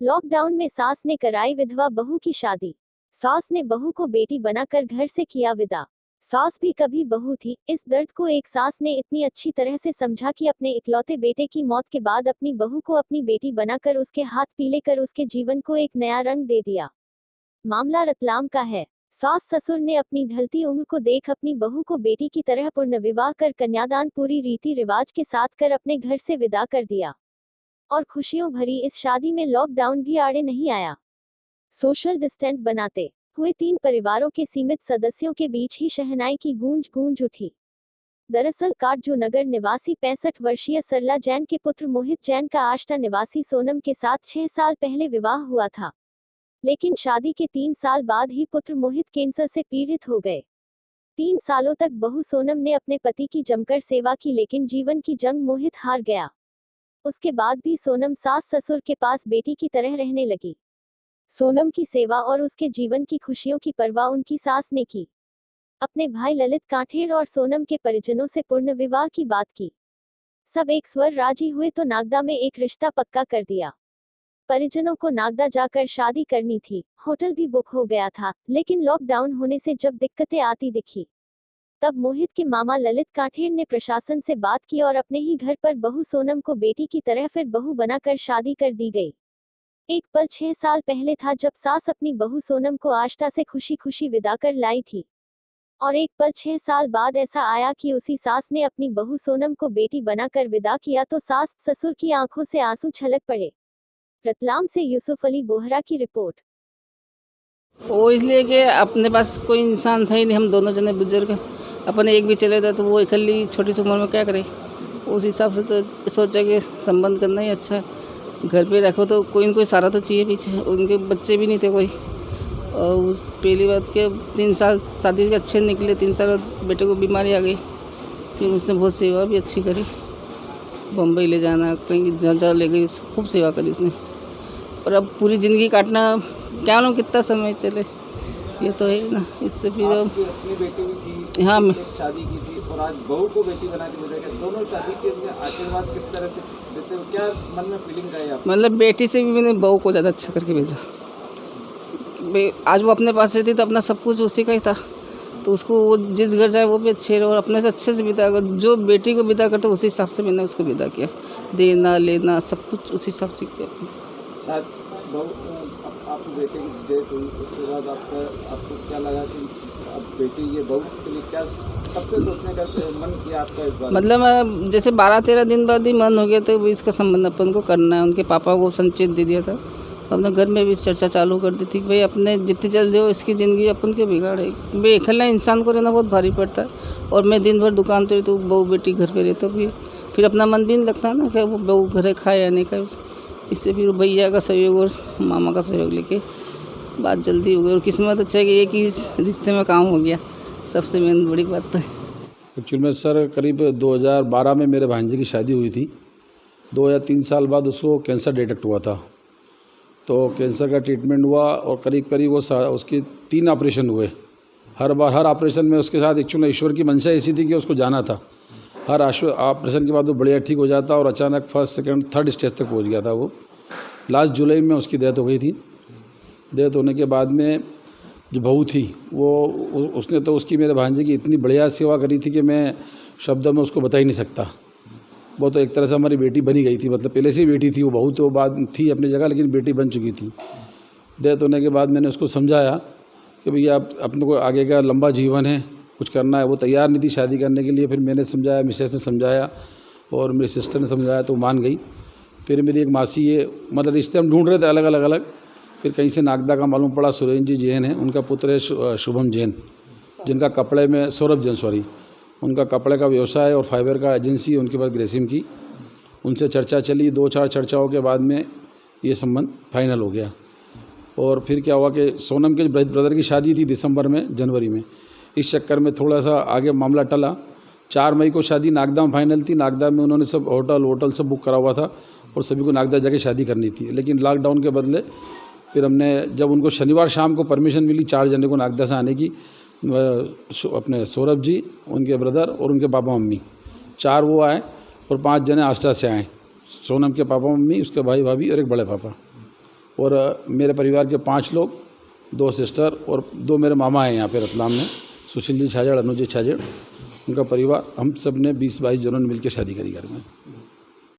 Lockdown में सास ने कराई विधवा बहू की शादी। सास ने बहू को बेटी बनाकर घर से किया विदा। सास भी कभी बहू थी। इस दर्द को एक सास ने इतनी अच्छी तरह से समझा कि अपने इकलौते बेटे की मौत के बाद अपनी बहू को अपनी बेटी बनाकर उसके हाथ पीले कर उसके जीवन को एक नया रंग दे दिया। मामला रतलाम का है। सास ससुर ने अपनी ढलती उम्र को देख अपनी बहू को बेटी की तरह पुनर्विवाह कर कन्यादान पूरी रीति रिवाज के साथ कर अपने घर से विदा कर दिया। और खुशियों भरी इस शादी में लॉकडाउन भी आड़े नहीं आया। सोशल डिस्टेंस बनाते हुए 3 परिवारों के सीमित सदस्यों के बीच ही शहनाई की गूंज उठी। दरअसल काटजू नगर निवासी 65 वर्षीय सरला जैन के पुत्र मोहित जैन का आष्टा निवासी सोनम के साथ 6 साल पहले विवाह हुआ था। लेकिन शादी के 3 साल बाद ही पुत्र मोहित कैंसर से पीड़ित हो गए। 3 सालों तक बहू सोनम ने अपने पति की जमकर सेवा की, लेकिन जीवन की जंग मोहित हार गया। उसके बाद भी सोनम सास ससुर के पास बेटी की तरह रहने लगी। सोनम की सेवा और उसके जीवन की खुशियों की परवाह उनकी सास ने की। अपने भाई ललित काठेर और सोनम के परिजनों से पूर्ण विवाह की बात की। सब एक स्वर राजी हुए तो नागदा में एक रिश्ता पक्का कर दिया। परिजनों को नागदा जाकर शादी करनी थी। होटल भी बुक हो गया था, लेकिन लॉकडाउन होने से जब दिक्कतें आती दिखी, तब मोहित के मामा ललित काठेर ने प्रशासन से बात की और अपने ही घर पर बहू सोनम को बेटी की तरह फिर बहू बनाकर शादी कर दी गई। एक पल 6 साल पहले था जब सास अपनी बहू सोनम को आष्टा से खुशी खुशी विदा कर लाई थी। और एक पल 6 साल बाद ऐसा आया कि उसी सास ने अपनी बहू सोनम को बेटी बनाकर विदा किया तो सास ससुर की आंखों से आंसू छलक पड़े। रतलाम से यूसुफ अली बोहरा की रिपोर्ट। वो इसलिए कि अपने पास कोई इंसान था ही नहीं, हम दोनों जने बुजुर्ग, अपने एक भी चले जाए तो वो इकल्ली छोटी सी उम्र में क्या करे। उस हिसाब से तो सोचा कि संबंध करना ही अच्छा है। घर पे रखो तो कोई न कोई सहारा तो चाहिए पीछे। उनके बच्चे भी नहीं थे कोई। और पहली बात के 3 साल शादी के अच्छे निकले, 3 साल बेटे को बीमारी आ गई। फिर उसने बहुत सेवा भी अच्छी करी, बम्बई ले जाना, कहीं जहाँ ले गई, खूब सेवा करी उसने। और अब पूरी ज़िंदगी काटना, क्या मालूम कितना समय चले, ये तो है ना। इससे फिर अपनी बेटी भी थी, हाँ, मैं शादी की थी और आज बहू को बेटी बना के भेजा गया। दोनों शादी के आशीर्वाद किस तरह से देते हो, क्या मन में फीलिंग आई आपको? मतलब बेटी से भी मैंने बहू को ज़्यादा अच्छा करके भेजा। आज वो अपने पास रहती तो अपना सब कुछ उसी का ही था, तो उसको वो जिस घर जाए वो भी अच्छे रहे और अपने से अच्छे से बिता। अगर जो बेटी को विदा करते उसी हिसाब से मैंने उसको विदा किया, देना लेना सब कुछ उसी हिसाब से किया। शायद आप बेटे की डेथ हुई, उसके बाद आपको क्या लगा कि अब बेटी ये बहू के लिए क्या सबसे सोचने का मन किया आपका इस बार? मतलब जैसे 12-13 दिन बाद ही मन हो गया तो इसका संबंध अपन को करना है। उनके पापा को संचेत दे दिया था, अपने घर में भी चर्चा चालू कर दी थी कि भाई अपने जितनी जल्दी हो इसकी ज़िंदगी अपन क्यों बिगाड़े। भाई अकेला इंसान को रहना बहुत भारी पड़ता है और मैं दिन भर दुकान पर तो बहू बेटी घर पे रहता, फिर अपना मन भी नहीं लगता ना कि वो बहू घर खाए या नहीं खाए। इससे फिर भैया का सहयोग और मामा का सहयोग लेके बात जल्दी हो गई और किस्मत अच्छा है कि एक ही रिश्ते में काम हो गया, सबसे मेन बड़ी बात तो है। एक्चुअल में सर करीब 2012 में मेरे भांजे की शादी हुई थी। 2 या 3 साल बाद उसको कैंसर डिटेक्ट हुआ था, तो कैंसर का ट्रीटमेंट हुआ और करीब करीब वो उसके 3 ऑपरेशन हुए। हर ऑपरेशन में उसके साथ एक्चुअली ईश्वर की मंशा ऐसी थी कि उसको जाना था। हर ऑपरेशन के बाद वो बढ़िया ठीक हो जाता और अचानक फर्स्ट सेकंड थर्ड स्टेज तक पहुंच गया था वो। लास्ट जुलाई में उसकी डेथ हो गई थी। डेथ होने के बाद में जो बहू थी वो उसने तो उसकी मेरे भांजे की इतनी बढ़िया सेवा करी थी कि मैं शब्दों में उसको बता ही नहीं सकता। वो तो एक तरह से हमारी बेटी बनी गई थी, मतलब पहले से ही बेटी थी वो। बहू तो बाद थी अपनी जगह, लेकिन बेटी बन चुकी थी। डेथ होने के बाद मैंने उसको समझाया कि भैया अपने को आगे का लंबा जीवन है, कुछ करना है। वो तैयार नहीं थी शादी करने के लिए। फिर मैंने समझाया, मिसेस ने समझाया और मेरी सिस्टर ने समझाया तो मान गई। फिर मेरी एक मासी है, मतलब रिश्ते हम ढूंढ रहे थे अलग अलग। फिर कहीं से नागदा का मालूम पड़ा, सुरेंद्र जी जैन है, उनका पुत्र है शुभम जैन, जिनका कपड़े में सौरभ जैन सॉरी उनका कपड़े का व्यवसाय और फाइबर का एजेंसी है उनके पास ग्रेसिम की। उनसे चर्चा चली, 2-4 चर्चाओं के बाद में ये संबंध फाइनल हो गया। और फिर क्या हुआ कि सोनम के ब्रदर की शादी थी दिसंबर में, जनवरी में। इस चक्कर में थोड़ा सा आगे मामला टला। 4 मई को शादी नागदा में फाइनल थी। नागदा में उन्होंने सब होटल सब बुक करा हुआ था और सभी को नागदा जाके शादी करनी थी। लेकिन लॉकडाउन के बदले फिर हमने, जब उनको शनिवार शाम को परमिशन मिली 4 जने को नागदा से आने की, अपने सौरभ जी, उनके ब्रदर और उनके पापा मम्मी, 4 वो आए और 5 जने आष्टा से आए। सोनम के पापा मम्मी, उसके भाई भाभी और एक बड़े पापा। और मेरे परिवार के 5 लोग, 2 सिस्टर और 2 मेरे मामा हैं यहाँ पे रतलाम में, सुशील जी छाजड़, अनुज जी छाजड़, उनका परिवार। हम सब ने 20-22 जनों ने मिलकर शादी करी घर में।